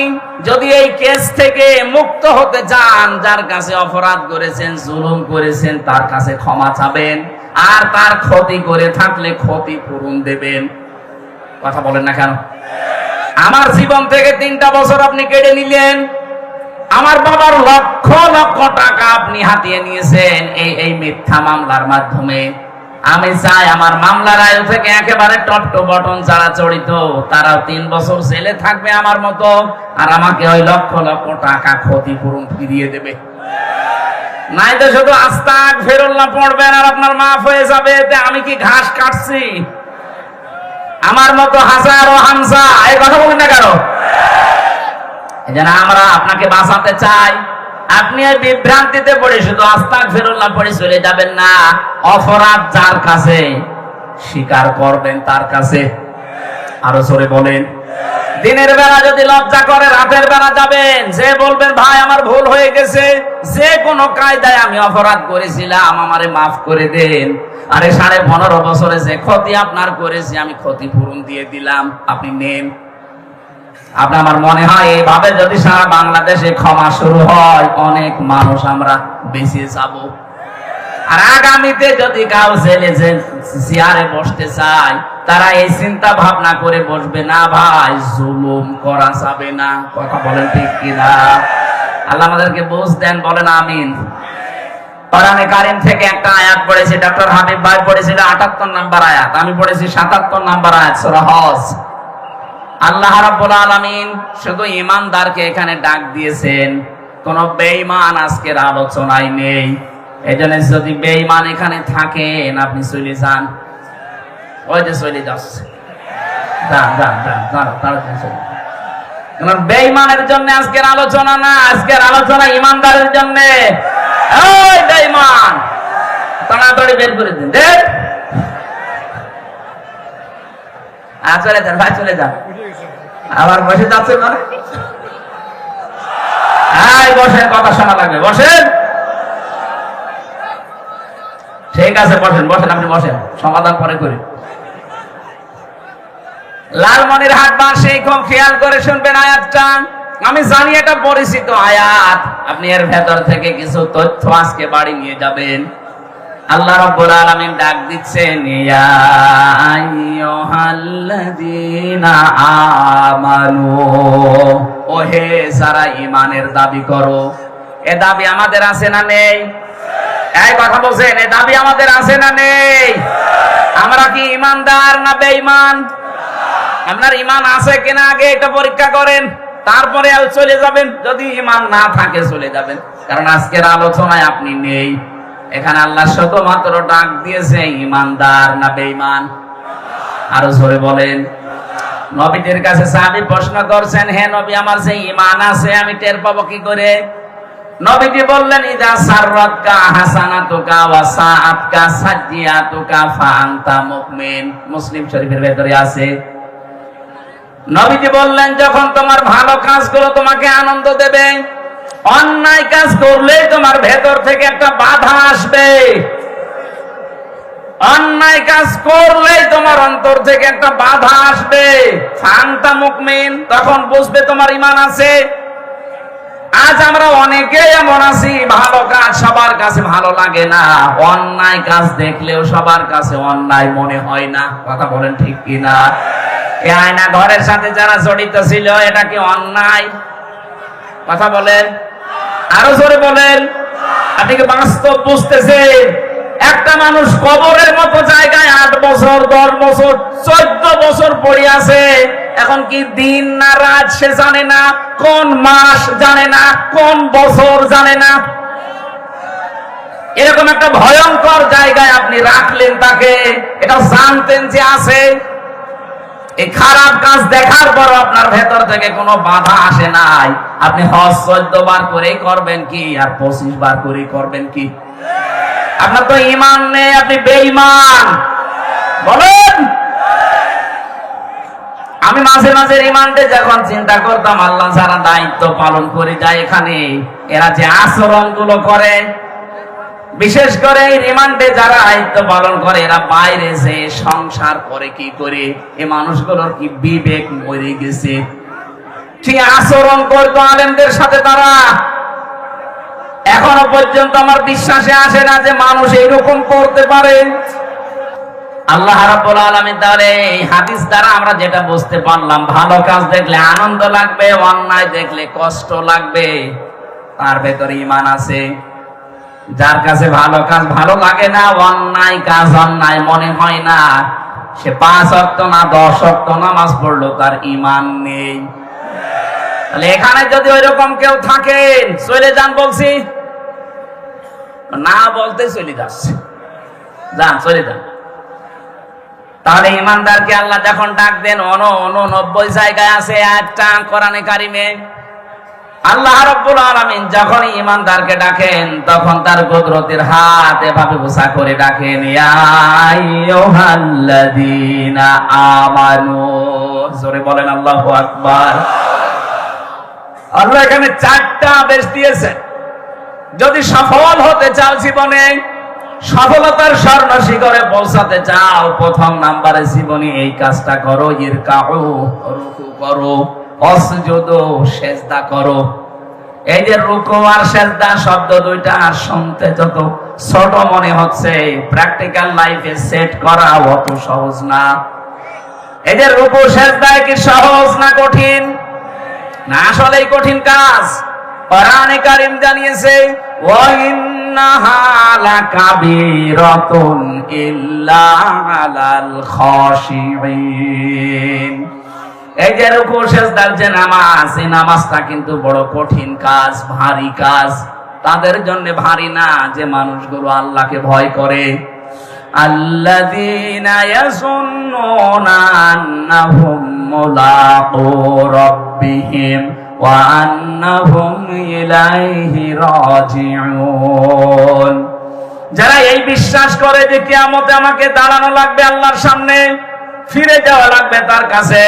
[SPEAKER 1] যদি এই কেস থেকে মুক্ত হতে চান, যার কাছে অপরাধ করেছেন, জুলুম করেছেন, তার কাছে ক্ষমা চাবেন, আর তার ক্ষতি করে থাকলে ক্ষতিপূরণ দেবেন। কথা বলেন না কেন? আমার জীবন থেকে 3টা বছর আপনি কেড়ে নিলেন, আমার বাবার লক্ষ লক্ষ টাকা আপনি হাতিয়ে নিয়েছেন এই মিথ্যা মামলার মাধ্যমে। আমি চাই আমার মামলার আয়ু থেকে একেবারে টপ টু বটন যারা জড়িত, তারাও 3 বছর জেলে থাকবে আমার মতো, আর আমাকে ওই লক্ষ লক্ষ টাকা ক্ষতিপূরণ ফিরিয়ে দেবে। নাই তো শুধু আস্তাগফিরুল্লাহ পড়বেন আর আপনার মাফ হয়ে যাবে। এতে আমি কি ঘাস কাটছি? আমার মতো হাজারো হামজা এই কথা বলেন না কেন? এজন্য আমরা আপনাকে বাঁচাতে চাই। আপনি এই বিভ্রান্তিতে পড়ে শুধু আস্তাগফিরুল্লাহ পড়ে চলে যাবেন না। অপরাধ যার কাছে স্বীকার করবেন তার কাছে। আরো জোরে বলেন। দিনের বেলা যদি লজ্জা করে, রাতের বেলা যাবেন, যে বলবেন ভাই আমার ভুল হয়ে গেছে, যে কোনো কায়দায় আমি অপরাধ করেছিলাম, আমারে মাফ করে দেন। আরে 15.5 বছরে যে ক্ষতি আপনার করেছি আমি ক্ষতিপূরণ দিয়ে দিলাম, আপনি নেন। আপনার আমার মনে হয় এইভাবে যদি সারা বাংলাদেশে ক্ষমা শুরু হয়, অনেক মানুষ আমরা বেঁচে যাব। আর আগামীতে যদি কাউ জেলে চেয়ারে বসতে চায়, তারা এই চিন্তা ভাবনা করে বসবে না, ভাই জুলুম করা যাবে না। কথা বলেন ঠিক কিনা? আল্লাহ আমাদেরকে বুঝ দেন, বলেন আমিন। কোরআনে কারীম থেকে একটা আয়াত পড়েছি, ডক্টর হাবিব ভাই পড়েছিল 78 নম্বর আয়াত, আমি পড়েছি 77 নম্বর আয়াত, সূরা হজ। আল্লাহ রাব্বুল আলামিন শুধু ঈমানদারকে এখানে ডাক দিয়েছেন, কোন বেঈমান আজকের আলোচনায় নেই। এজন্য যদি বেঈমান এখানে থাকেন, আপনি চলে যান। ওই যে চলে যাচ্ছে, বেঈমানের জন্য আজকের আলোচনা না, আজকের আলোচনা ঈমানদারের জন্য। ওই বেঈমান তাড়াতাড়ি বের করে দিন। চলে যান ভাই, চলে যান। আবার বসে যাচ্ছে মানে বসেন, কথা শোনা লাগবে, বসেন। ঠিক আছে, বসেন বসেন, আপনি বসেন, সমাধান পরে করি। লালমনিরহাট বাসী খুব খেয়াল করে শুনবেন আয়াতটা। আমি জানি এটা পরিচিত আয়াত, আপনি এর ভেতর থেকে কিছু তথ্য আজকে বাড়ি নিয়ে যাবেন। আল্লাহ রাব্বুল আলামিন ডাক দিচ্ছেন, ইয়া আইয়ুহাল্লাযীনা আমানু, ওহে যারা ঈমানের দাবি করো। এ দাবি আমাদের আছে না নেই? এই কথা বলছেন, এ দাবি আমাদের আছে না নেই? আমরা কি ঈমানদার না বেঈমান? আপনার ঈমান আছে কিনা আগে এটা পরীক্ষা করেন, তারপরে চলে যাবেন। যদি ঈমান না থাকে চলে যাবেন, কারণ আজকের আলোচনায় আপনি নেই। এখানে আল্লাহ শুধুমাত্র ডাক দিয়েছে ঈমানদার না বেঈমান। আরো জোরে বলেন। নবীদের কাছে সাহাবী প্রশ্ন করছেন, হে নবী, আমার যে ঈমান আছে আমি টের পাবো কি করে? নবীজি বললেন, ইদা সাররাতকা হাসানাতুকা ওয়া সাআতকা সাজ্জিয়াতুকা ফা আনতা মুমিন। মুসলিম শরীফের ভেতরে আছে। নবীজি বললেন, যখন তোমার ভালো কাজগুলো তোমাকে আনন্দ দেবে, অন্যায় কাজ করলে তোমার ভেতর থেকে একটা বাধা আসবে। অন্যায় কাজ করলে তোমার অন্তর থেকে একটা বাধা আসবে। ফান্তা মুমিন, তখন বুঝবে তোমার ঈমান আছে। আজ আমরা অনেকে এমন আছি, ভালো কাজ সবার কাছে ভালো লাগে না, অন্যায় কাজ দেখলেও সবার কাছে অন্যায় মনে হয় না। কথা বলেন ঠিক কিনা? এই আয়না ঘরের সাথে যারা জড়িত ছিল, এটা কি অন্যায়? কথা বলেন, আরো জোরে বলেন। আপনি কি বাস্তব বুঝতেছেন? একটা মানুষ কবরের মতো জায়গায় 8 বছর 10 বছর 14 বছর পড়ে আছে, এখন কি দিন না রাত সে জানে না, কোন মাস জানে না, কোন বছর জানে না। এরকম একটা ভয়ঙ্কর জায়গায় আপনি রাখলেন তাকে, এটা জানতেন যে আছে। এই খারাপ কাজ দেখার পর আপনার ভেতর থেকে কোনো বাধা আসে নাই। আপনি হজ 14 বার করেই করবেন কি, আর 25 বার করেই করবেন কি? আপনার তো ঈমান নেই, আপনি বেঈমান। বলেন। আমি মাঝে মাঝে রিমান্ডে যখন চিন্তা করতাম, আল্লাহ যারা দায়িত্ব পালন করে যায় এখানে, এরা যে আচরণ গুলো করে, বিশেষ করে এই রিমান্ডে যারা দায়িত্ব পালন করে, এরা বাইরে যে সংসার করে কি করে, এই মানুষগুলোর কি বিবেক মরে গেছে? ঠিক আচরণ করতো আলেমদের সাথে তারা। এখনো পর্যন্ত আমার বিশ্বাসে আসে না যে মানুষ এইরকম করতে পারে। আল্লাহ রাব্বুল আলামিন তাহলে এই হাদিস দ্বারা আমরা যেটা বুঝতে পারলাম, ভালো কাজ দেখলে আনন্দ লাগবে, অন্যায় দেখলে কষ্ট লাগবে, তার ভেতরে ঈমান আছে। যার কাছে ভালো কাজ ভালো লাগে না, অন্যায় কাজ অন্যায় মনে হয় না, সে 5 ওয়াক্ত না 10 ওয়াক্ত নামাজ পড়লো, তার ঈমান নেই। তাহলে এখানে যদি ওইরকম কেউ থাকেন, চলে যান বলছি, না বলতে চলে যাচ্ছে, যান চলে যান। তাহলে ঈমানদারকে আল্লাহ যখন ডাক দেন, 89 জায়গায় আছে একটা কোরআনে কারিমে। আল্লাহ রাব্বুল আলামিন যখন ঈমানদারকে ডাকেন, তখন তার কুদরতের হাত এভাবে উঁচা করে ডাকেন, ইয়া আইয়ুহাল্লাযীনা আমানু। জোরে বলেন আল্লাহু আকবার। আল্লাহ এখানে 4টা আদেশ দিয়েছেন। যদি সফল হতে চাও জীবনে, সফলতার স্বর্ণ শিখরে পৌঁছাতে চাও, প্রথম নাম্বারে জীবনে এই কাজটা করো, ইরকাউ, রুকু করো, অসজুদু, সিজদা করো। এই যে রুকু আর সিজদা শব্দ দুইটা শুনতে যত ছোট মনে হচ্ছে, প্র্যাকটিক্যাল লাইফে সেট করা অত সহজ না। এই যে রুকু সিজদা কি সহজ না কঠিন? না, আসলেই কঠিন কাজ। কোরআনে কারীম জানিয়েছে, ওয়া ইন্নাহা লাকাবীরাতুন ইল্লা আলাল খাশিঈন। এই যে রুকু সিজদার যে নামাজ, এই নামাজটা কিন্তু বড় কঠিন কাজ, ভারী কাজ। তাদের জন্য ভারী না যে মানুষগুলো আল্লাহকে ভয় করে। আল্লাযীনা ইয়াযুন্নুনা আন্নাহুম মুলাকু রাব্বিহিম ওয়া আন্নাহুম ইলাইহি রাজিউন। যারা এই বিশ্বাস করে যে কিয়ামতে আমাকে দাঁড়ানো লাগবে আল্লাহর সামনে, ফিরে যাওয়া লাগবে তার কাছে,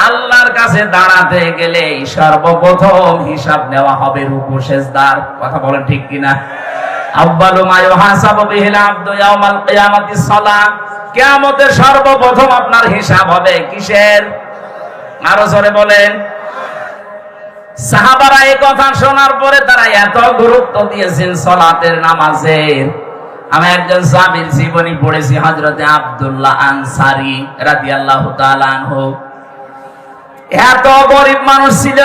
[SPEAKER 1] আল্লাহর কাছে দাঁড়াতে গেলে সর্বপ্রথম হিসাব নেওয়া হবে রুকু সিজদার। কথা বলেন ঠিক কিনা? আউয়ালু মা ইউহাসাবু বিহিল আবদু ইয়াউমাল কিয়ামাতিস সালাহ, কিয়ামতের সর্বপ্রথম আপনার হিসাব হবে কিসের? আরো জোরে বলেন। সাহাবারা এই কথা শোনার পরে তারা এত গুরুত্ব দিয়েছেন সালাতের, নামাজের। আমি একজন সাহাবীর জীবনী পড়েছি, হযরতে আব্দুল্লাহ আনসারী রাদিয়াল্লাহু তাআলা আনহু। এত গরিব মানুষ ছিল,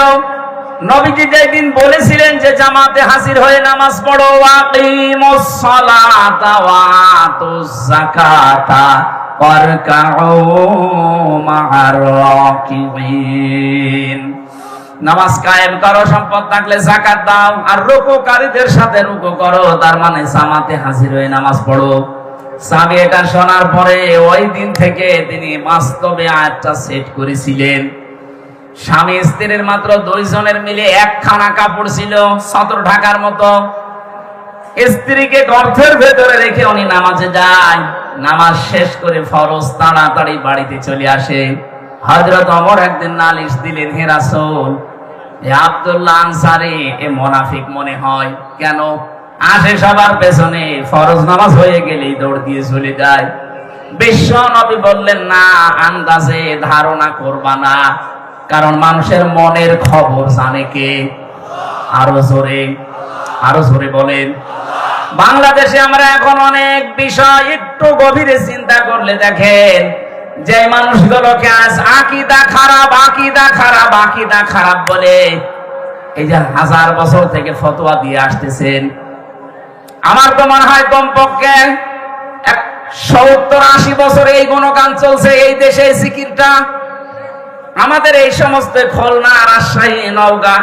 [SPEAKER 1] নবীজি যেদিন বলেছিলেন যে জামাতে হাজির হয়ে নামাজ পড়ো, আকিমুস সালাতা ওয়া আতুজ যাকাতা ওয়ারকাউ মা'আর রাকিবিন, নামাজ কায়েম করো, সম্পদ থাকলে যাকাত দাও, আর রুকুকারীদের সাথে রুকু করো, তার মানে জামাতে হাজির হয়ে নামাজ পড়ো। সাহাবী এটা শোনার পরে ওই দিন থেকে তিনি বাস্তবে আয়াতটা সেট করেছিলেন। স্বামী স্ত্রীর মাত্র দুইজনের মিলে একখানা কাপড় ছিল, সতর ঢাকার মতো। স্ত্রীকে গর্তের ভেতরে রেখে উনি নামাজে যায়, নামাজ শেষ করে ফরজ তাড়াতাড়ি বাড়িতে চলে আসে। হযরত ওমর একদিন নালিশ দিলেন, হে রাসূল, এ আব্দুল্লাহ আনসারী এ মুনাফিক মনে হয়, কেন আসে সবার পেছনে, ফরজ নামাজ হয়ে গেলেই দৌড় দিয়ে চলে যায়। বিশ্ব নবী বললেন, না, আন্দাজে ধারণা করবা না, কারণ মানুষের মনের খবর জানে কে? আরো জোরে বলেন। বাংলাদেশে আমরা এখন অনেক বিষয় একটু গভীরে চিন্তা করলে দেখেন, যে মানুষগুলোকে আজ আকীদা খারাপ বলে এই যে 1000 বছর থেকে ফতোয়া দিয়ে আসতেছেন, আমার তো মনে হয় কমপক্ষে 70-80 বছর এই গুণগান চলছে এই দেশে। জিকিরটা আমাদের এই সমস্ত খুলনা, রাজশাহী, নওগাঁ,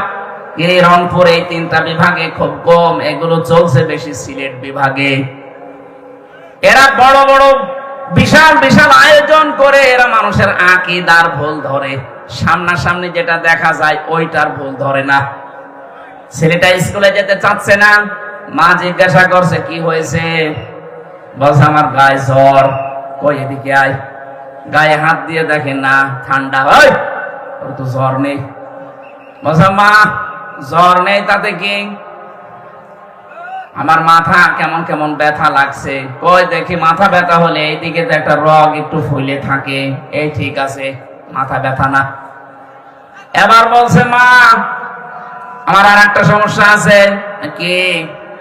[SPEAKER 1] এই রংপুর, এই 3টা বিভাগে খুব কম, এগুলো চলছে বেশি সিলেট বিভাগে। এরা বড় বড় বিশাল আয়োজন করে এরা মানুষের আকীদার ভুল ধরে, সামনাসামনি যেটা দেখা যায় ওইটার ভুল ধরে না। ছেলেটা স্কুলে যেতে চাচ্ছে না, মা জিজ্ঞাসা করছে কি হয়েছে, বলছে আমার গায়ে জ্বর। কই এদিকে আয়, গায়ে হাত দিয়ে দেখেন না ঠান্ডা, হয় ওর তো জ্বর নেই। বলছে মা জ্বর নেই তাতে কি, আমার মাথা কেমন কেমন ব্যথা লাগছে। কই দেখি, মাথা ব্যথা হলে এইদিকে তো একটা রগ একটু ফুলে থাকে, এই ঠিক আছে, মাথা ব্যথা না। এবার বলছে মা আমার আর একটা সমস্যা আছে। কি?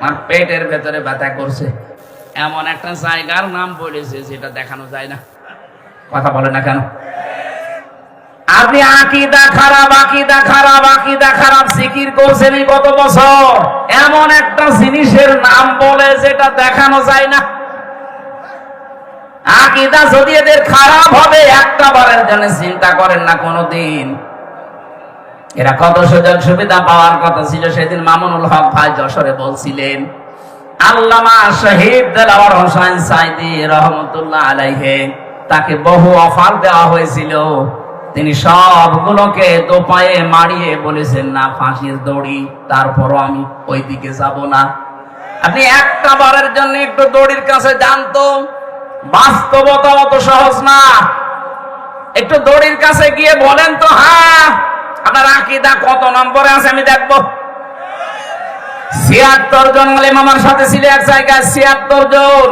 [SPEAKER 1] আমার পেটের ভেতরে ব্যথা করছে। এমন একটা জায়গার নাম বলেছে যেটা দেখানো যায় না। কথা বলে না কেন? আপনি আকীদা খারাপ জিকির করছেন কত বছর, এমন একটা জিনিসের নাম বলে যেটা দেখানো যায় না। আকীদা যদি এদের খারাপ হবে, একটা বারের জন্য চিন্তা করেন না কোনদিন। এরা কত সুযোগ সুবিধা পাওয়ার কথা ছিল। সেদিন মামুনুল হক ভাই যশোরে বলছিলেন, আল্লামা শহীদ দেলাওয়ার হোসেন সাইদি রহমতুল্লাহ আলাইহি, তাকে বহু অফার দেওয়া হয়েছিল, তিনি সবগুলোকে দোপায়ে মারিয়ে বলেছেন না ফাঁসির দড়ি, তারপরও আমি ওই দিকে যাব না। আপনি একটা বারের জন্য একটু দড়ির কাছে যান তো, বাস্তবতা অত সহজ না। একটু দড়ির কাছে গিয়ে বলেন তো, হ্যাঁ আপনার আকীদা কত নম্বরে আছে আমি দেখবো। 76 জন আলেম আমার সাথে ছিল এক জায়গায়, 76 জন।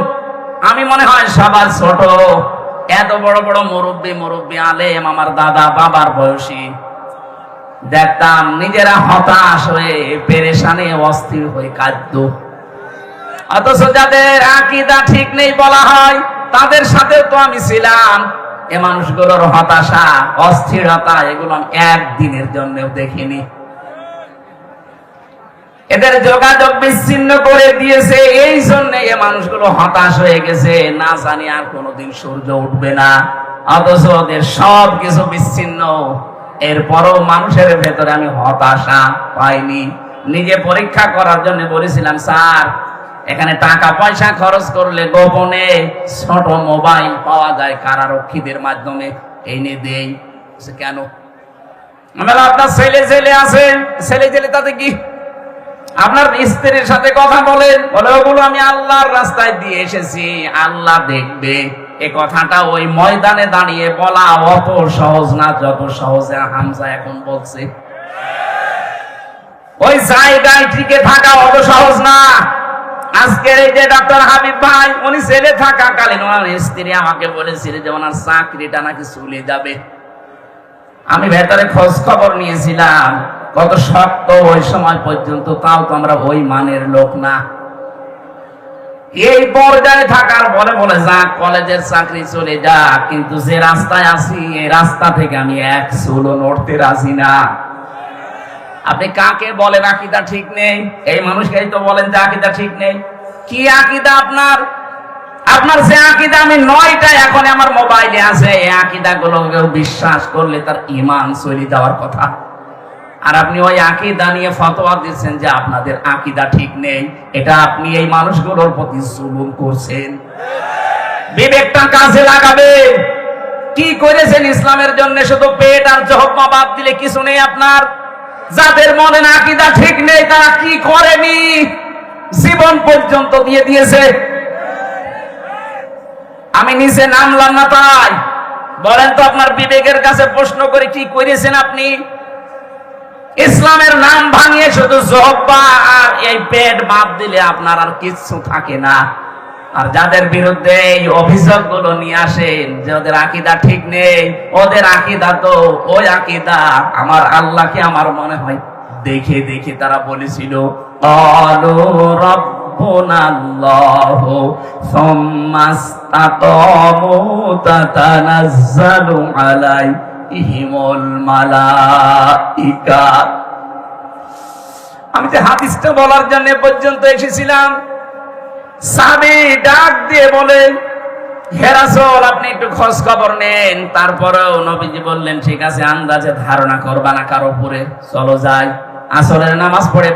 [SPEAKER 1] আমি মনে হয় সবার ছোট। এত বড় বড় মুরব্বী আলেম, আমার দাদা বাবার বয়সী। দেখতাম নিজেরা হতাশ হয়ে, পেরেশানে, অস্থির হয়ে কাঁদত। অথচ যাদের আকীদা ঠিক নেই বলা হয়, তাদের সাথে তো আমি ছিলাম। এ মানুষগুলোর হতাশা, অস্থিরতা, এগুলো আমি একদিনের জন্যও দেখিনি। এদের যোগাযোগ বিচ্ছিন্ন করে দিয়েছে, এই জন্য এ মানুষগুলো হতাশ হয়ে গেছে, না জানি আর কোনোদিন সূর্য উঠবে না। অথচ ওদের সব কিছু বিচ্ছিন্ন, এরপরও মানুষের ভেতরে আমি হতাশা পাইনি। নিজে পরীক্ষা করার জন্য বলেছিলাম, স্যার এখানে টাকা পয়সা খরচ করলে গোপনে ছোট মোবাইল পাওয়া যায় কারারক্ষীদের মাধ্যমে, এনে দেই। কেন? আপনার ছেলে আছে, ছেলে তাতে কি? আপনার স্ত্রীর সাথে কথা বলেন, বলে ওগুলো আমি আল্লাহর রাস্তায় দিয়ে এসেছি, আল্লাহ দেখবে। এ কথাটা ওই ময়দানে দাঁড়িয়ে বলা অত সহজ না যত সহজে হামজা এখন বলছে। ওই জায়গায় টিকে থাকা অত সহজ না। আজকের এই যে ডক্টর হাবিব ভাই, উনি ছেলে থাকাকালীন ওনার স্ত্রী আমাকে বলেছিল যে ওনার চাকরিটা নাকি চলে যাবে। আমি ভেতরে খোঁজ খবর নিয়েছিলাম কত শক্ত ওই সময় পর্যন্ত, তাও তো আমরা ওই মানের লোক না। এই পর্যায়ে থাকার বলে বলে যা কলেজের চাকরি চলে যা, কিন্তু যে রাস্তায় আছি এই রাস্তা থেকে আমি এক চুলও নড়তে রাজি না। আপনি কাকে বলেন আকীদা ঠিক নেই? এই মানুষকেই তো বলেন যে আকীদা ঠিক নেই। কি আকীদা আপনার? আপনার যে আকীদা আমি 9টা এখন আমার মোবাইলে আছে, এই আকীদা গুলো বিশ্বাস করলে তার ঈমান চলে যাওয়ার কথা। আর আপনি ওই আকীদা নিয়ে ফতোয়া দিচ্ছেন যে আপনাদের আকীদা ঠিক নেই। এটা আপনি এই মানুষগুলোর প্রতি জুলুম করছেন। বিবেকটা কাজে লাগাবে। কি করেছেন ইসলামের জন্য? শুধু পেট আর জহম্মা বাদ দিলে কিছু নেই আপনার। যাদের মনে আকীদা ঠিক নেই তারা কি করেনি, জীবন পর্যন্ত দিয়ে দিয়েছে। আমি নিচে নামলাম না তাই বলেন তো, আপনার বিবেকের কাছে প্রশ্ন করে কি করেছেন আপনি? ইসলামের নাম ভাঙিয়ে শুধু জহব্বা আর এই পেট বাদ দিলে আপনার আর কিচ্ছু থাকে না। আর যাদের বিরুদ্ধে এই অভিযোগ গুলো নিয়ে আসেন যে ওদের আকীদা ঠিক নেই, ওদের আকীদা তো ওই আকীদা আমার আল্লাহকে আমার মনে হয় দেখে দেখে তারা বলেছিল ক্বালু রাব্বুনাল্লাহু সুম্মা ইসতাকামু তাতানাজ্জালু আলাইহিমুল মালাইকা। আমি যে হাদিসটা বলার জন্য পর্যন্ত এসেছিলাম, সাহাবী ডাক দিয়ে বলে, হে রাসূল আপনি একটু খোঁজ খবর নেন। তারপরেও নবীজি বললেন ঠিক আছে, আন্দাজে ধারণা করবা না কারো উপরে, চলো যাই। আসরের নামাজ পড়ে